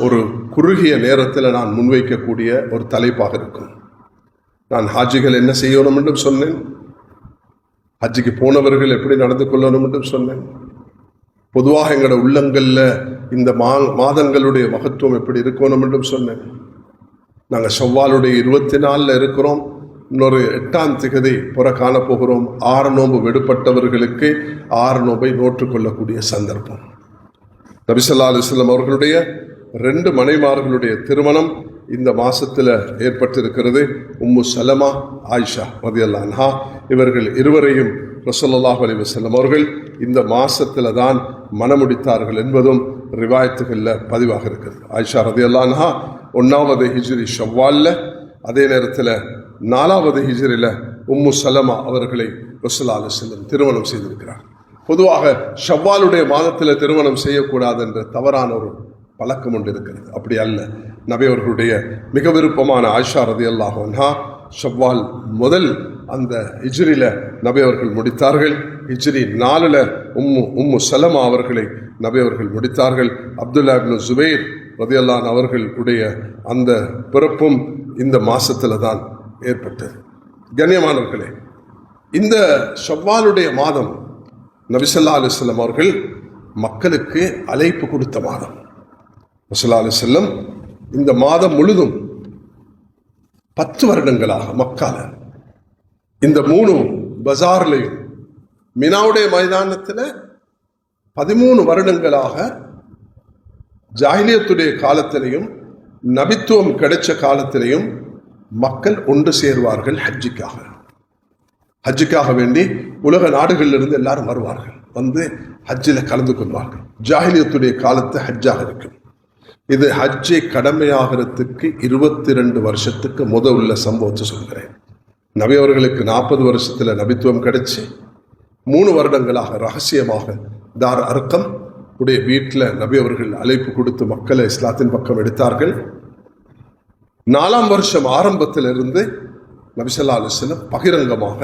ஒரு குறுகிய நேரத்தில் நான் முன்வைக்கக்கூடிய ஒரு தலைப்பாக இருக்கும். நான் ஹாஜிகள் என்ன செய்யணும் என்றும் சொன்னேன், ஹஜ்ஜிக்கு போனவர்கள் எப்படி நடந்து கொள்ளணும் என்றும் சொன்னேன். பொதுவாக எங்களோட உள்ளங்களில் இந்த மாதங்களுடைய மகத்துவம் எப்படி இருக்கணும் என்றும் சொன்னேன். நாங்கள் ஷவ்வாலுடைய 24 இருக்கிறோம். இன்னொரு 8ஆம் திகதி புற காணப்போகிறோம். 6 நோன்பு விடுபட்டவர்களுக்கு 6 நோன்பை நோற்றுக்கொள்ளக்கூடிய சந்தர்ப்பம். நபி ஸல்லல்லாஹு அலைஹி வஸல்லம் அவர்களுடைய 2 மனைமார்களுடைய திருமணம் இந்த மாசத்துல ஏற்பட்டிருக்கிறது. உம்மு சலமா, ஆயிஷா ரலியல்லாஹு அன்ஹா இவர்கள் இருவரையும் ரசூலுல்லாஹி அலைஹி வஸல்லம் அவர்கள் இந்த மாசத்துல தான் மணமுடித்தார்கள் என்பதும் ரிவாயத்துகளில் பதிவாக இருக்கிறது. ஆயிஷா ரலியல்லாஹு அன்ஹா 1வது ஹிஜ்ரி ஷவ்வால்ல, அதே நேரத்தில் 4வது ஹிஜ்ரியில் உம்மு சலமா அவர்களை ரசூலுல்லாஹி அலைஹி வஸல்லம் திருமணம் செய்திருக்கிறார். பொதுவாக ஷவ்வாலுடைய மாதத்தில் திருமணம் செய்யக்கூடாது என்ற தவறான ஒரு பழக்கம் ஒன்று இருக்கிறது. அப்படி அல்ல. நபி அவர்களுடைய மிக விருப்பமான ஆயிஷா ரலியல்லாஹு அன்ஹா ஷவ்வால் முதல் அந்த ஹிஜ்ரில நபி அவர்கள் முடித்தார்கள். ஹிஜ்ரி 4ல் உம்மு சலமா அவர்களை நபி அவர்கள் முடித்தார்கள். அப்துல்லா இப்னு ஜுபைர் ரலியல்லாஹு அன்ஹு அவர்களுடைய அந்த பிறப்பும் இந்த மாசத்துல தான் ஏற்பட்டது. கண்ணியமானவர்களே, இந்த ஷவ்வாலுடைய மாதம் நபி ஸல்லல்லாஹு அலைஹி வஸல்லம் அவர்கள் மக்களுக்கு அழைப்பு கொடுத்த மாதம். நபி ஸல்லல்லாஹு அலைஹி வஸல்லம் இந்த மாதம் முழுதும் 10 வருடங்களாக மக்கால இந்த 3 பஜார்லையும் மினாவுடைய மைதானத்தில் 13 வருடங்களாக ஜாஹிலியத்துடைய காலத்திலையும் நபித்துவம் கிடைச்ச காலத்திலையும் மக்கள் ஒன்று சேர்வார்கள். ஹஜ்ஜுக்காக வேண்டி உலக நாடுகளிலிருந்து எல்லாரும் வருவார்கள், வந்து ஹஜ்ஜில் கலந்து கொள்வார்கள். ஜாஹிலியத்துடைய காலத்து ஹஜ்ஜாக இருக்கும். இது ஹஜ்ஜை கடமையாகிறதுக்கு 22 வருஷத்துக்கு உள்ள சம்பவத்தை சொல்கிறேன். நபி அவர்களுக்கு 40 வருஷத்துல நபித்துவம் கிடைச்சி 3 வருடங்களாக ரகசியமாக தார் அர்க்கம் உடைய வீட்டில் நபி அவர்கள் அழைப்பு கொடுத்து மக்களை இஸ்லாத்தின் பக்கம் எடுத்தார்கள். 4ஆம் வருஷம் ஆரம்பத்திலிருந்து நபி ஸல்லல்லாஹு அலைஹி வஸல்லம் பகிரங்கமாக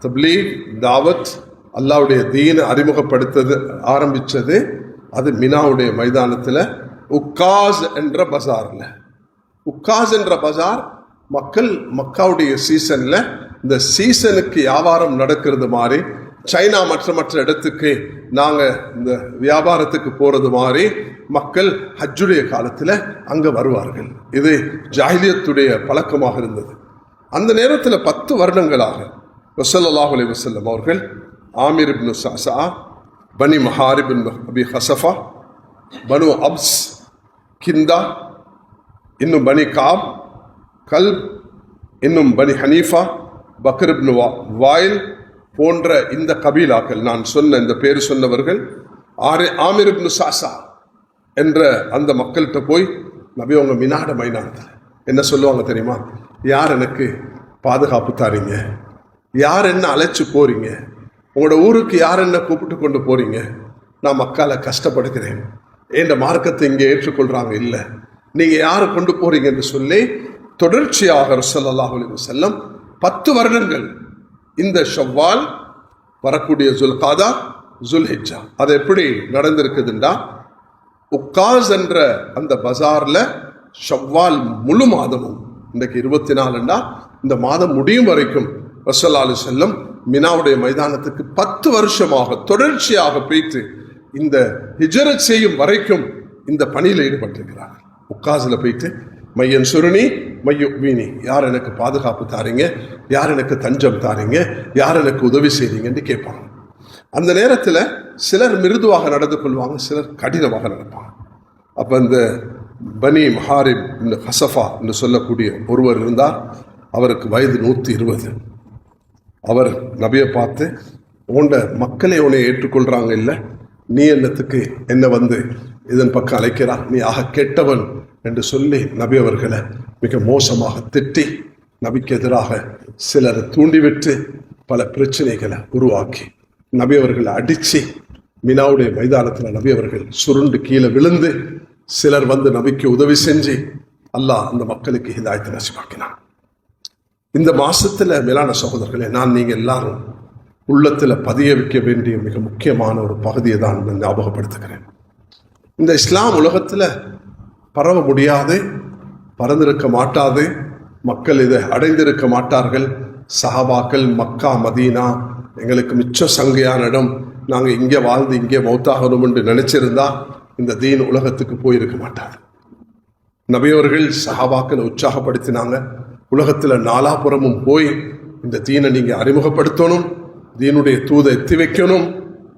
தப்லீக், தாவத், அல்லாஹ்வுடைய தீனை அறிமுகப்படுத்தது ஆரம்பித்தது அது மினாவுடைய மைதானத்தில் உக்காஸ் என்ற பஜார்ல. உக்காஸ் என்ற பஜார் மக்கள் மக்காவுடைய சீசன்ல இந்த சீசனுக்கு வியாபாரம் நடக்கிறது மாதிரி, சைனா மற்ற இடத்துக்கு நாங்க இந்த வியாபாரத்துக்கு போறது மாதிரி மக்கள் ஹஜ்ஜுடைய காலத்துல அங்க வருவார்கள். இது ஜாஹிலியத்துடைய பழக்கமாக இருந்தது. அந்த நேரத்தில் 10 வருடங்களாக ஸல்லல்லாஹு அலைஹி வஸல்லம் அவர்கள் ஆமிர் இப்னு சஅஸா, பனி மஹாரிப் இப்னு அபி ஹஸஃபா, பனு அப்ஸ், கிந்தா, இன்னும் பனி காப், கல்ப், இன்னும் பனி ஹனீஃபா, பக்ர் இப்னு வாயில் போன்ற இந்த கபீலாக்கள், நான் சொன்ன இந்த பேர் சொன்னவர்கள் ஆமிர் இப்னு சஅஸா என்ற அந்த மக்கள்கிட்ட போய் நபி அவங்க மினாட மைதானத்தில் என்ன சொல்லுவாங்க தெரியுமா? யார் எனக்கு பாதுகாப்பு தாரீங்க? யார் என்ன அழைச்சி போறீங்க? உங்களோட ஊருக்கு யார் என்ன கூப்பிட்டு கொண்டு போறீங்க? நான் மக்களை கஷ்டப்படுகிறேன், என்ற மார்க்கத்தை இங்கே ஏற்றுக்கொள்றாங்க, இல்லை, நீங்க யாரை கொண்டு போறீங்க என்று சொல்லி தொடர்ச்சியாக ஸல்லல்லாஹு அலைஹி வஸல்லம் 10 வருடங்கள் இந்த ஷவ்வால் வரக்கூடிய ஜுல்காதா, ஜுல்ஹிஜ்ஜா அது எப்படி நடந்திருக்குதுண்டா, உக்காஸ் என்ற அந்த பஜார்ல ஷவ்வால் முழு மாதமும், இன்றைக்கு 24ண்டா இந்த மாதம் முடியும் வரைக்கும் ஸல்லல்லாஹு அலைஹி வஸல்லம் மினாவுடைய மைதானத்துக்கு 10 வருஷமாக தொடர்ச்சியாக போய்த்து இந்த ஹிஜ்ரத் செய்யும் வரைக்கும் இந்த பணியில் ஈடுபட்டிருக்கிறார்கள். உக்காஸ்ல போயிட்டு மையன் சுருணி மையுக்வீனி, யார் எனக்கு பாதுகாப்பு தாரீங்க, யார் எனக்கு தஞ்சம் தாரீங்க, யார் எனக்கு உதவி செய்றீங்கன்னு கேட்பாங்க. அந்த நேரத்தில் சிலர் மிருதுவாக நடந்து கொள்வாங்க, சிலர் கடினமாக நடப்பாங்க. அப்போ இந்த பனி மஹாரிப் இந்த ஹஸஃபா என்று சொல்லக்கூடிய ஒருவர் இருந்தார். அவருக்கு வயது 120. அவர் நபியை பார்த்து, உண்ட மக்களை உன்னை ஏற்றுக்கொள்றாங்க, இல்லை, நீ என்னத்துக்கு என்ன வந்து இதன் பக்கம் அழைக்கிறா, நீ ஆக கெட்டவன் என்று சொல்லி நபி அவர்களை மிக மோசமாக திட்டி நபிக்கு எதிராக சிலரை தூண்டிவிட்டு பல பிரச்சனைகளை உருவாக்கி நபி அவர்களை அடித்து மினாவுடைய மைதானத்தில் நபி அவர்கள் சுருண்டு கீழே விழுந்து சிலர் வந்து நபிக்கு உதவி செஞ்சு அல்லாஹ் அந்த மக்களுக்கு ஹிதாயத்தை நசிவாக்கினான். இந்த மாசத்துல மேலான சகோதரர்களே, நான் நீங்க எல்லாரும் உள்ளத்துல பதிய வைக்க வேண்டிய மிக முக்கியமான ஒரு பகுதியை தான் நான் ஞாபகப்படுத்துகிறேன். இந்த இஸ்லாம் உலகத்தில் பரவ முடியாது, பறந்திருக்க மாட்டாது, மக்கள் இதை அடைந்திருக்க மாட்டார்கள். சஹாபாக்கள் மக்கா மதீனா எங்களுக்கு மிச்சம் சங்கையான இடம், நாங்கள் இங்கே வாழ்ந்து இங்கே மௌத்தாகணும் என்று நினைச்சிருந்தா இந்த தீன் உலகத்துக்கு போயிருக்க மாட்டார். நபியவர்கள் சஹாபாக்களை உற்சாகப்படுத்தினாங்க, உலகத்தில் நாலாபுறமும் போய் இந்த தீனை நீங்கள் அறிமுகப்படுத்தணும், தீனுடைய தூதை எத்தி வைக்கணும்.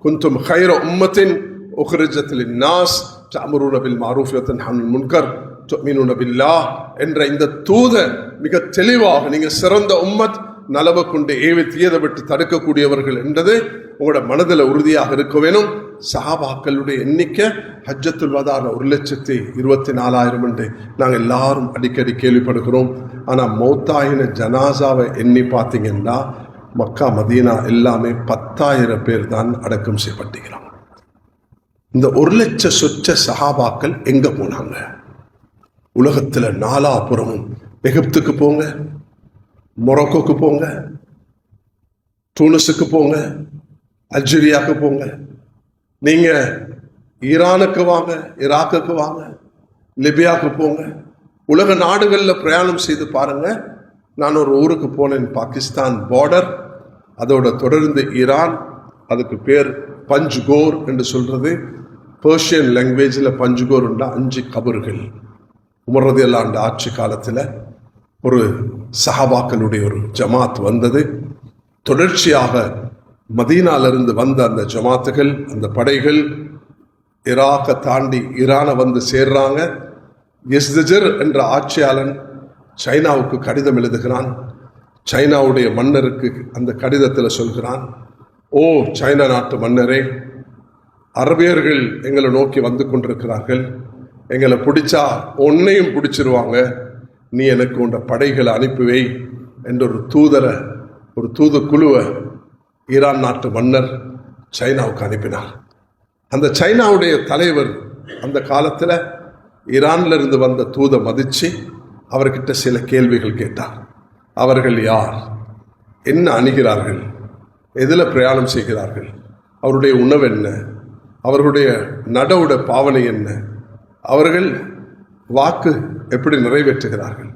குந்தும் ஹைர உம்மத்தின் உக்ரிஜத் லின்னாஸ் தஅமுருன பில் மஅரூஃப் வ தன்ஹவுன அனில் முன்கர் துஅமினுன பில்லாஹ் என்ற இந்த தூதை மிக தெளிவாக, நீங்கள் சிறந்த உம்மத், நலவை கொண்டு ஏவி தீயதை விட்டு தடுக்கக்கூடியவர்கள் என்றது உங்களோட மனதில் உறுதியாக இருக்க வேணும். சஹாபாக்களுடைய எண்ணிக்கை ஹஜ்ஜத்துல் வதால 1,24,000 என்று நாங்கள் எல்லாரும் அடிக்கடி கேள்விப்படுகிறோம். ஆனால் மௌத்தாயின ஜனாசாவை எண்ணி பார்த்தீங்கன்னா மக்கா மதீனா எல்லாமே 10,000 பேர் தான் அடக்கம் செய்யப்பட்டுகிறாங்க. இந்த 1,00,000 சொச்ச சஹாபாக்கள் எங்க போனாங்க? உலகத்தில் நாலாபுறமும், எகிப்துக்கு போங்க, மொரோக்கோக்கு போங்க, டூனிஸுக்கு போங்க, அல்ஜீரியாவுக்கு போங்க, நீங்க ஈரானுக்கு வாங்க, ஈராக்குக்கு வாங்க, லிபியாவுக்கு போங்க, உலக நாடுகளில் பிரயாணம் செய்து பாருங்க. நான் ஒரு ஊருக்கு போனேன், பாகிஸ்தான் பார்டர், அதோட தொடர்ந்து ஈரான், அதுக்கு பேர் பஞ்ச்கோர் என்று சொல்றது. பெர்ஷியன் லாங்குவேஜில் பஞ்ச்கோர் உண்டா 5 கபர்கள். உமர் ரலியல்லாஹு அன்ஹு ஆட்சி காலத்தில் ஒரு சஹாபாக்களுடைய ஒரு ஜமாத் வந்தது. தொடர்ச்சியாக மதீனாலிருந்து வந்த அந்த ஜமாத்துகள், அந்த படைகள் ஈராக்கை தாண்டி ஈரானை வந்து சேர்றாங்க. யஸ்தஜர் என்ற ஆட்சியாளன் சைனாவுக்கு கடிதம் எழுதுகிறான். சைனாவுடைய மன்னருக்கு அந்த கடிதத்தில் சொல்கிறான், ஓ சைனா நாட்டு மன்னரே, அரபியர்கள் எங்களை நோக்கி வந்து கொண்டிருக்கிறார்கள், எங்களை பிடிச்சா உன்னையும் பிடிச்சிருவாங்க, நீ எனக்கு உண்ட படைகளை அனுப்பிவை என்ற ஒரு தூதுக்குழுவை ஈரான் நாட்டு மன்னர் சைனாவுக்கு அனுப்பினார். அந்த சைனாவுடைய தலைவர் அந்த காலத்தில் ஈரான்ல இருந்து வந்த தூதை மதித்து அவர்கிட்ட சில கேள்விகள் கேட்டார். அவர்கள் யார், என்ன அணுகிறார்கள், எதில் பிரயாணம் செய்கிறார்கள், அவருடைய உணவு என்ன, அவர்களுடைய நடவுட பாவனை என்ன, அவர்கள் வாக்கு எப்படி நிறைவேற்றுகிறார்கள்,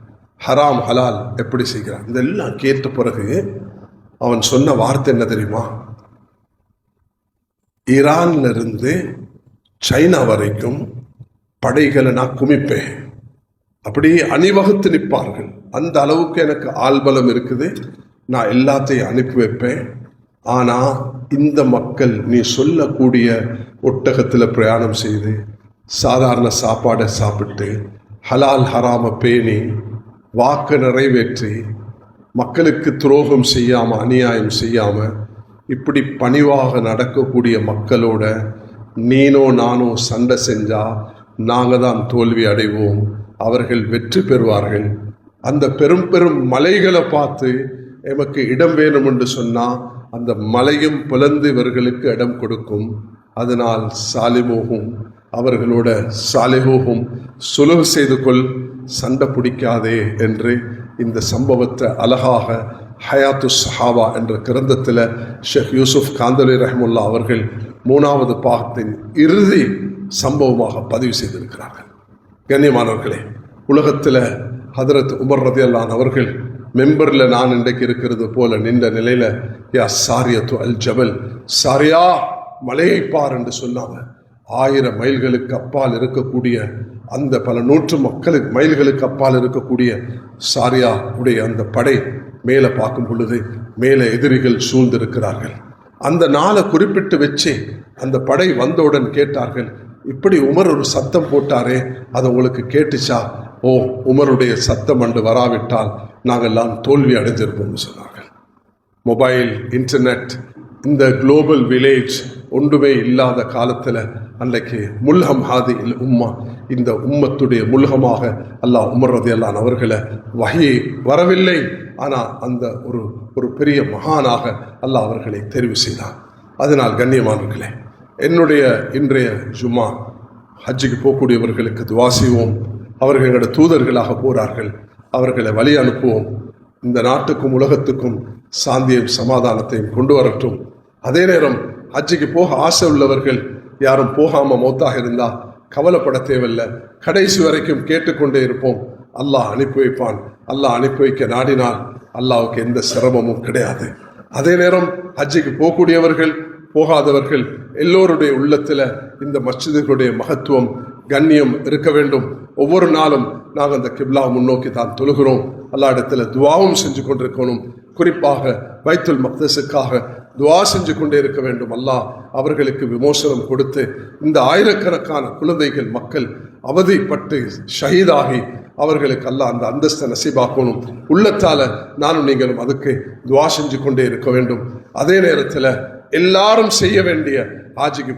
ஹராம் ஹலால் எப்படி செய்கிறார், இதெல்லாம் கேட்ட பிறகு அவன் சொன்ன வார்த்தை என்ன தெரியுமா? ஈரான்ல இருந்து சைனா வரைக்கும் படைகளை நான் குமிப்பேன், அப்படியே அணிவகுத்து நிற்பார்கள், அந்த அளவுக்கு எனக்கு ஆள்பலம் இருக்குது, நான் எல்லாத்தையும் அனுப்பி வைப்பேன். ஆனா இந்த மக்கள் நீ சொல்லக்கூடிய ஒட்டகத்தில் பிரயாணம் செய்து சாதாரண சாப்பாடை சாப்பிட்டு ஹலால் ஹராம பேணி வாக்கு நிறைவேற்றி மக்களுக்கு துரோகம் செய்யாம அநியாயம் செய்யாம இப்படி பணிவாக நடக்கக்கூடிய மக்களோட நீனோ நானோ சண்டை செஞ்சா நாங்கள் தான் தோல்வி அடைவோம், அவர்கள் வெற்றி பெறுவார்கள். அந்த பெரும் பெரும் மலைகளை பார்த்து எமக்கு இடம் வேணும் என்று சொன்னால் அந்த மலையும் பிளந்து இவர்களுக்கு இடம் கொடுக்கும். அதனால் சாலிமோகும் அவர்களோட சாலிஹோகும் சுலுஹ் செய்து கொள், சண்டை பிடிக்காதே என்று இந்த சம்பவத்தை அழகாக ஹயாத்து சஹாபா என்ற கிரந்தத்தில் ஷேக் யூசுப் காந்தலி ரஹ்முல்லா அவர்கள் 3வது பாகத்தின் இறுதி சம்பவமாக பதிவு செய்திருக்கிறார்கள். கண்ணியமானவர்களே, உலகத்தில் ஹதரத் உமர் ரலியல்லாஹு அன்ஹு அவர்கள் மெம்பரில் நான் இன்றைக்கு இருக்கிறது போல நின்ற நிலையில் யா சாரியத்து அல் ஜபல், சாரியா மலையை பார் என்று சொன்னாங்க. 1000 மைல்களுக்கு அப்பால் இருக்கக்கூடிய அந்த பல 100 மைல்களுக்கு அப்பால் இருக்கக்கூடிய சாரியா உடைய அந்த படை மேலே பார்க்கும் பொழுது மேலே எதிரிகள் சூழ்ந்திருக்கிறார்கள். அந்த நாளை குறிப்பிட்டு வச்சு அந்த படை வந்தவுடன் கேட்டார்கள், இப்படி உமர் ஒரு சத்தம் போட்டாரே, அது உங்களுக்கு கேட்டுச்சா? ஓ, உமருடைய சத்தம் அன்று வராவிட்டால் நாங்கள்லாம் தோல்வி அடைஞ்சிருப்போம்னு சொன்னார்கள். மொபைல், இன்டர்நெட், இந்த குளோபல் வில்லேஜ் ஒன்றுமே இல்லாத காலத்தில் அன்றைக்கு முல்ஹம் ஹாதி உம்மா, இந்த உம்மத்துடைய முல்ஹமாக அல்லாஹ் உமர் ரலியல்லாஹு அன்ஹு அவர்களை வஹி வரவில்லை, ஆனால் அந்த ஒரு பெரிய மகானாக அல்லாஹ் அவர்களை தெரிவு செய்தார். அதனால் கண்ணியமானவர்களே, என்னுடைய இன்றைய ஜும்மா ஹஜ்ஜுக்கு போகக்கூடியவர்களுக்கு துவா செய்வோம். அவர்கள் எங்களோட தூதர்களாக போகிறார்கள், அவர்களை வழி அனுப்புவோம். இந்த நாட்டுக்கும் உலகத்துக்கும் சாந்தியும் சமாதானத்தையும் கொண்டு வரட்டும். அதே நேரம் ஹஜ்ஜுக்கு போக ஆசை உள்ளவர்கள் யாரும் போகாமல் மௌத்தாக இருந்தால் கவலைப்பட தேவையில்லை. கடைசி வரைக்கும் கேட்டுக்கொண்டே இருப்போம். அல்லாஹ் அனுப்பி வைப்பான். அல்லாஹ் அனுப்பி வைக்க நாடினால் அல்லாஹ்வுக்கு எந்த சிரமமும் கிடையாது. அதே நேரம் ஹஜ்ஜுக்கு போகக்கூடியவர்கள் போகாதவர்கள் எல்லோருடைய உள்ளத்தில் இந்த மஸ்ஜிதுகளுடைய மகத்துவம் கண்ணியம் இருக்க வேண்டும். ஒவ்வொரு நாளும் நாங்கள் அந்த கிப்லா முன்னோக்கி தான் தொழுகிறோம். அல்லாஹ் இடத்துல துவாவும் செஞ்சு கொண்டிருக்கணும். குறிப்பாக பைத்துல் மக்தஸுக்காக துவா செஞ்சு கொண்டே இருக்க வேண்டும். அல்லாஹ் அவர்களுக்கு விமோசனம் கொடுத்து இந்த ஆயிரக்கணக்கான குழந்தைகள் மக்கள் அவதிப்பட்டு ஷஹீதாகி அவர்களுக்கு அல்லாஹ் அந்த அந்தஸ்தை நசீபாக்கணும். உள்ளத்தால நானும் நீங்களும் அதுக்கு துவா செஞ்சு கொண்டே இருக்க வேண்டும். அதே நேரத்தில் எல்லாரும் செய்ய வேண்டிய ஹாஜிக்கு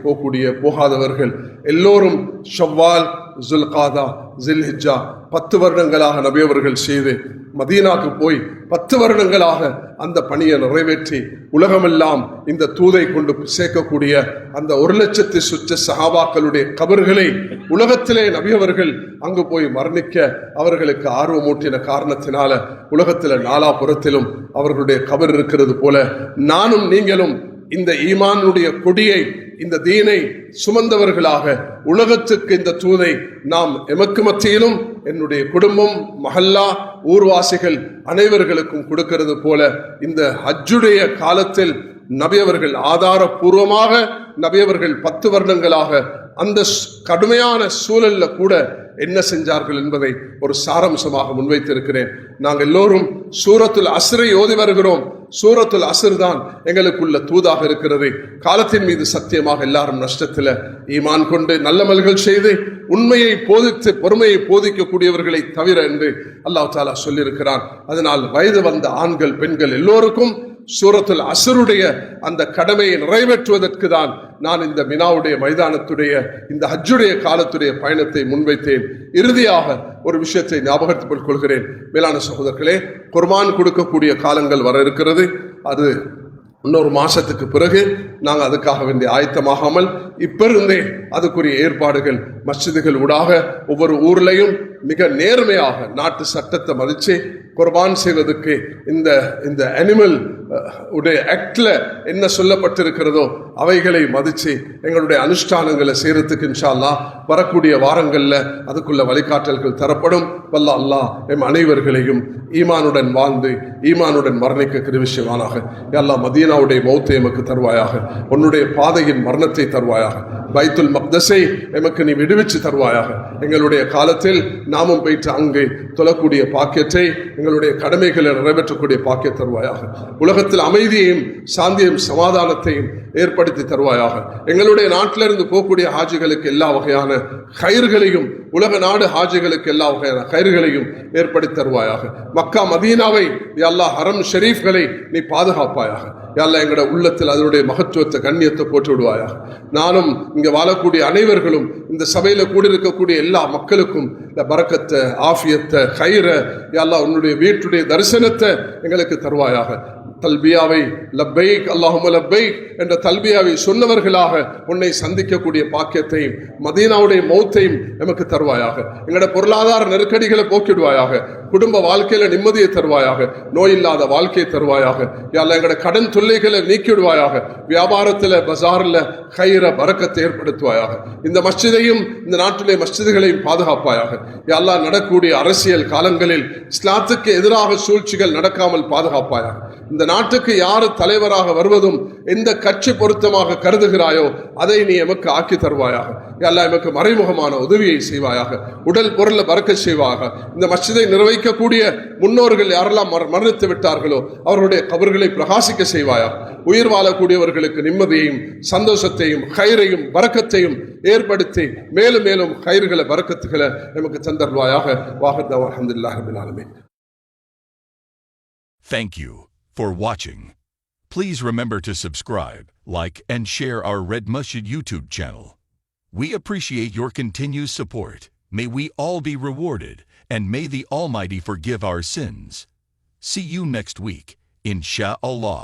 போகாதவர்கள் எல்லோரும் ஷவ்வால், ஜுல்காதா, ஜில்ஹிஜ்ஜா 10 வருடங்களாக நபி அவர்கள் செய்து மதீனாக்கு போய் 10 வருடங்களாக அந்த பணியை நிறைவேற்றி உலகமெல்லாம் இந்த தூதை கொண்டு சேர்க்கக்கூடிய அந்த 1,00,000 சுற்ற சஹாபாக்களுடைய கபர்களை உலகத்திலே நபி அவர்கள் அங்கு போய் மரணிக்க அவர்களுக்கு ஆர்வமூட்டின காரணத்தினால உலகத்தில் நாலாபுறத்திலும் அவர்களுடைய கபர் இருக்கிறது போல நானும் நீங்களும் இந்த ஈமானுடைய கொடியை, இந்த தீனை சுமந்தவர்களாக உலகத்துக்கு இந்த தூதை நாம் எமக்கு மத்தியிலும் என்னுடைய குடும்பம், மஹல்லா, ஊர்வாசிகள் அனைவர்களுக்கும் கொடுக்கிறது போல இந்த ஹஜ்ஜுடைய காலத்தில் நபியவர்கள் ஆதாரபூர்வமாக நபியவர்கள் 10 வருடங்களாக அந்த கடுமையான சூழல்ல கூட என்ன செஞ்சார்கள் என்பதை ஒரு சாராம்சமாக முன்வைத்திருக்கிறேன். நாங்கள் எல்லோரும் சூரத்துல் அஸ்ரை ஓதி வருகிறோம். சூரத்துல் அஸ்ர் தான் எங்களுக்குள்ள தூதாக இருக்கிறது. காலத்தின் மீது சத்தியமாக எல்லாரும் நஷ்டத்தில் ஈமான் கொண்டு நல்லமல்கள் செய்து உண்மையை போதித்து பொறுமையை போதிக்கக்கூடியவர்களை தவிர என்று அல்லாஹ் தஆலா சொல்லியிருக்கிறான். அதனால் வயது வந்த ஆண்கள் பெண்கள் எல்லோருக்கும் சூரத்துல் அஸ்ருடைய அந்த கடமையை நிறைவேற்றுவதற்கு தான் நான் இந்த மினாவுடைய மைதானத்துடைய இந்த ஹஜ்ஜுடைய காலத்துடைய பயணத்தை முன்வைத்தேன். இறுதியாக ஒரு விஷயத்தை ஞாபகப்படுத்திக் கொள்கிறேன். மேலான சகோதரர்களே, குர்பான் கொடுக்கக்கூடிய காலங்கள் வர இருக்கிறது. அது இன்னொரு மாசத்துக்கு பிறகு நாங்கள் அதுக்காக வேண்டிய ஆயத்தமாகாமல் இப்ப இருந்தே அதுக்குரிய ஏற்பாடுகள் மஸ்ஜிதுகள் ஊடாக ஒவ்வொரு ஊர்லையும் மிக நேர்மையாக நாட்டு சட்டத்தை மதித்து குர்பான் செய்வதற்கு இந்த அனிமல் உடைய ஆக்ட்ல என்ன சொல்லப்பட்டிருக்கிறதோ அவைகளை மதித்து எங்களுடைய அனுஷ்டானங்களை செய்யறதுக்கு இன்ஷா அல்லாஹ் வரக்கூடிய வாரங்களில் அதுக்குள்ள வழிகாட்டல்கள் தரப்படும். வல்ல அல்லாஹ் எம் அனைவர்களையும் ஈமானுடன் வாழ்ந்து ஈமானுடன் மரணிக்க கிருவிஷயமானாக. யா மதீனாவுடைய மௌத்தை எமக்கு தருவாயாக. உன்னுடைய பாதையின் மரணத்தை தருவாயாக. பைத்துல் மக்தஸை எமக்கு நீ விடுவிச்சு தருவாயாக. எங்களுடைய காலத்தில் நாமும் போயிட்டு அங்கே தொழக்கூடிய பாக்கியத்தை, எங்களுடைய கடமைகளை நிறைவேற்றக்கூடிய பாக்கிய தருவாயாக. உலகத்தில் அமைதியையும் சாந்தியும் சமாதானத்தையும் ஏற்படுத்தி தருவாயாக. எங்களுடைய நாட்டிலிருந்து போகக்கூடிய ஹாஜிகளுக்கு எல்லா வகையான கயிர்களையும், உலக நாடு ஹாஜிகளுக்கு எல்லா வகையான கயிர்களையும் ஏற்படுத்தி தருவாயாக. மக்கா மதீனாவை யா அல்லாஹ் ஹரம் ஷரீஃப்களை நீ பாதுகாப்பாயாக. யா அல்லாஹ் எங்களுடைய உள்ளத்தில் அதனுடைய மகத்துவத்தை கண்ணியத்தை போட்டு விடுவாயாக. நானும் இங்க வாழக்கூடிய அனைவர்களும் இந்த சபையில கூடியிருக்கக்கூடிய எல்லா மக்களுக்கும் இந்த பரக்கத்தை, ஆஃபியத்தை, கயிற யா அல்லாஹ் உன்னுடைய வீட்டுடைய தரிசனத்தை எங்களுக்கு தருவாயாக. தல்பியாவை லப்பைக் அல்லாஹும்ம லப்பைக் என்ற தல்பியாவை சொன்னவர்களாக உன்னை சந்திக்கக்கூடிய பாக்கியத்தையும் மதீனாவுடைய மௌத்தையும் நமக்கு தருவாயாக. எங்களோட பொருளாதார நெருக்கடிகளை போக்கிடுவாயாக. குடும்ப வாழ்க்கையில நிம்மதியை தருவாயாக. நோய் இல்லாத வாழ்க்கையை தருவாயாக. யாழ்லா எங்களோட கடன் தொல்லைகளை நீக்கிடுவாயாக. வியாபாரத்தில் பஜாரில் கயிற பரக்கத்தை ஏற்படுத்துவாயாக. இந்த மஸ்ஜிதையும் இந்த நாட்டிலே மஸ்ஜிதுகளையும் பாதுகாப்பாயாக. யாழ்லா நடக்கூடிய அரசியல் காலங்களில் இஸ்லாத்துக்கு எதிராக சூழ்ச்சிகள் நடக்காமல் பாதுகாப்பாயாக. இந்த நாட்டுக்கு யாரு தலைவராக வருவதும் எந்த கட்சி பொருத்தமாக கருதுகிறாயோ அதை நீ எமக்கு ஆக்கி தருவாயாக. யா எமக்கு மறைமுகமான உதவியை செய்வாயாக. உடல் பொருள பறக்க செய்வாயாக. இந்த மஸ்ஜிதை நிர்வகிக்கக்கூடிய முன்னோர்கள் யாரெல்லாம் மரணித்து விட்டார்களோ அவர்களுடைய கபர்களை பிரகாசிக்க செய்வாயாக. உயிர் வாழக்கூடியவர்களுக்கு நிம்மதியையும் சந்தோஷத்தையும் கயிறையும் பரக்கத்தையும் ஏற்படுத்தி மேலும் மேலும் கயிறுகளை பரக்கத்துகளை நமக்கு தந்தருவாயாக. வாஹித் அல்ஹம்துலில்லாஹி ரப்பில் ஆலமீன். Thank you for watching. Please remember to subscribe, like, and share our Red Masjid YouTube channel. We appreciate your continued support. May we all be rewarded, and may the Almighty forgive our sins. See you next week, Insha'Allah.